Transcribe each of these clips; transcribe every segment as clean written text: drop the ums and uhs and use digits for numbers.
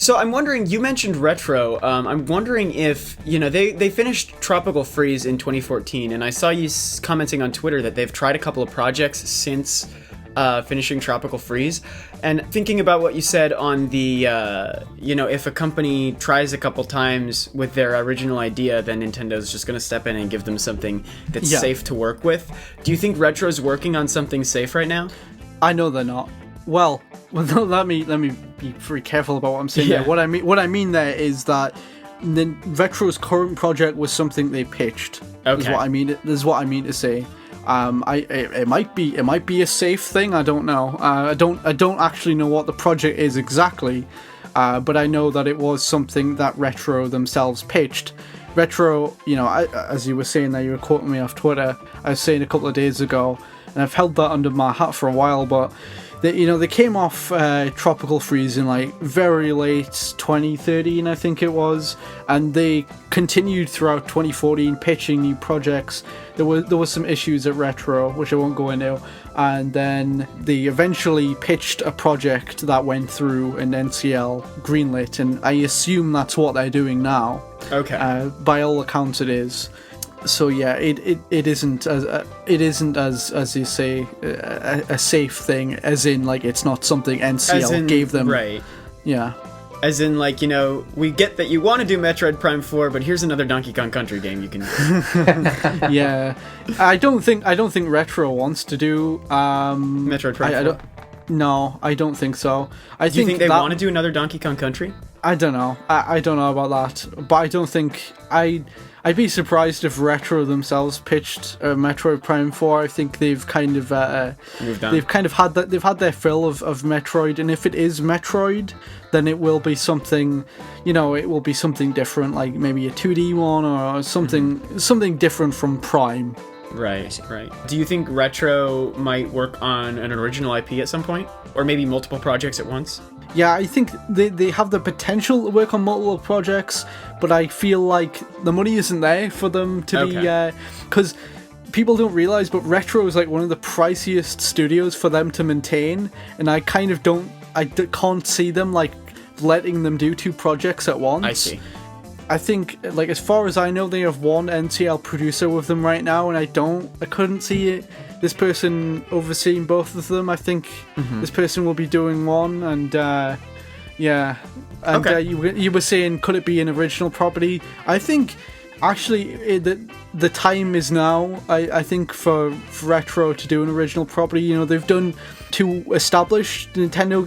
So I'm wondering, you mentioned Retro. I'm wondering if, they finished Tropical Freeze in 2014, and I saw you commenting on Twitter that they've tried a couple of projects since finishing Tropical Freeze. And thinking about what you said on the, if a company tries a couple times with their original idea, then Nintendo's just going to step in and give them something that's safe to work with. Do you think Retro's working on something safe right now? I know they're not. Well, let me be very careful about what I'm saying there. What I mean there is that Retro's current project was something they pitched. Okay. Is what I mean to say. It might be a safe thing. I don't know. I don't actually know what the project is exactly. But I know that it was something that Retro themselves pitched. Retro, as you were saying there, you were quoting me off Twitter. I was saying a couple of days ago, and I've held that under my hat for a while, but they came off Tropical Freeze in like very late 2013, I think it was, and they continued throughout 2014 pitching new projects. There was some issues at Retro, which I won't go into, and then they eventually pitched a project that went through an NCL greenlit, and I assume that's what they're doing now. Okay. By all accounts, it is. So yeah, it isn't as you say a safe thing, as in like it's not something NCL gave them. Right. Yeah. As in, like, we get that you want to do Metroid Prime 4, but here's another Donkey Kong Country game you can do. Yeah. I don't think Retro wants to do Metroid Prime 4. No, I don't think so. Do you think they want to do another Donkey Kong Country? I don't know. I don't know about that, but I don't think I'd be surprised if Retro themselves pitched Metroid Prime 4. I think they've kind of moved on. They've kind of had that. They've had their fill of Metroid, and if it is Metroid, then it will be something. It will be something different, like maybe a 2D one or something different from Prime. Right. Do you think Retro might work on an original IP at some point, or maybe multiple projects at once? Yeah, I think they have the potential to work on multiple projects, but I feel like the money isn't there for them to be, because people don't realize, but Retro is like one of the priciest studios for them to maintain, and I kind of can't see them like letting them do two projects at once. I see. I think, like, as far as I know, they have one NCL producer with them right now, and I couldn't see this person overseeing both of them. I think this person will be doing one, and you were saying, could it be an original property? I think actually the time is now. I think for Retro to do an original property. They've done two established Nintendo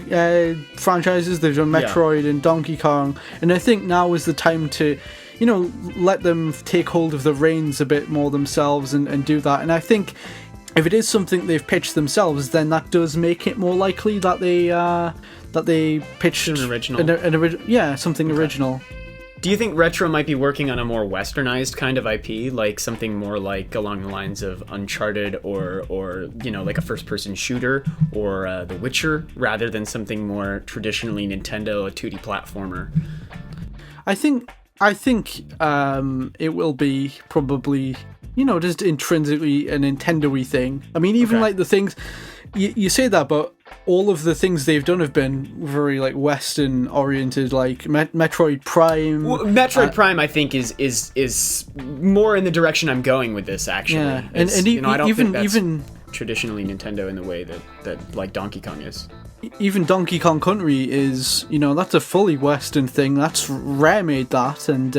franchises. They've done Metroid and Donkey Kong, and I think now is the time to let them take hold of the reins a bit more themselves and do that. And I think if it is something they've pitched themselves, then that does make it more likely that they pitched an original. Something original. Do you think Retro might be working on a more westernized kind of IP, like something more like along the lines of Uncharted or like a first-person shooter or The Witcher, rather than something more traditionally Nintendo, a 2D platformer? I think it will be probably just intrinsically a Nintendo-y thing. I mean, even like the things you say that, but all of the things they've done have been very like Western oriented, like Metroid Prime. Well, Metroid Prime, I think, is more in the direction I'm going with this. Actually, yeah, and I don't think that's traditionally Nintendo in the way that like Donkey Kong is. Even Donkey Kong Country is, that's a fully Western thing. That's Rare made that, and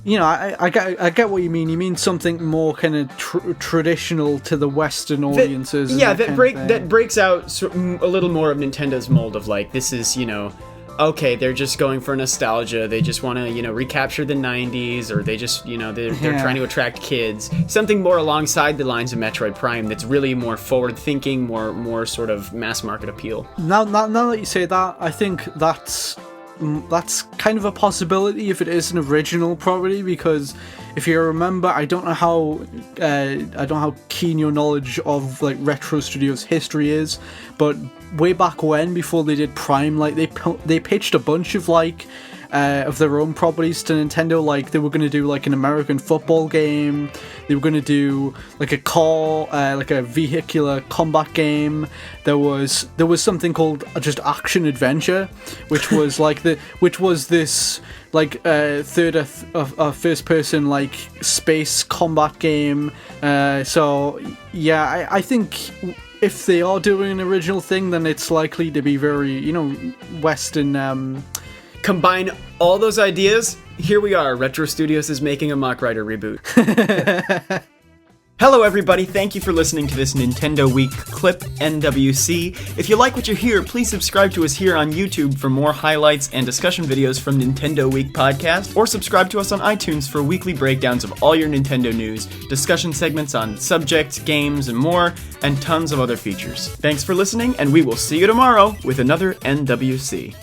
I get what you mean. You mean something more kind of traditional to the Western audiences. That breaks out a little more of Nintendo's mold of like, this is, okay, they're just going for nostalgia. They just want to, recapture the 90s, or they just, they're trying to attract kids. Something more alongside the lines of Metroid Prime that's really more forward-thinking, more sort of mass market appeal. Now that you say that, I think that's kind of a possibility if it is an original property, because if you remember, I don't know how keen your knowledge of like Retro Studios history is, but way back when, before they did Prime, like they pitched a bunch of like of their own properties to Nintendo. Like they were going to do like an American football game. They were going to do like a car, like a vehicular combat game. There was something called just Action Adventure, which was this like first person like space combat game. So yeah, I think if they are doing an original thing, then it's likely to be very, Western. Combine all those ideas. Here we are. Retro Studios is making a Mach Rider reboot. Hello everybody, thank you for listening to this Nintendo Week clip, NWC. If you like what you hear, please subscribe to us here on YouTube for more highlights and discussion videos from Nintendo Week podcast, or subscribe to us on iTunes for weekly breakdowns of all your Nintendo news, discussion segments on subjects, games, and more, and tons of other features. Thanks for listening, and we will see you tomorrow with another NWC.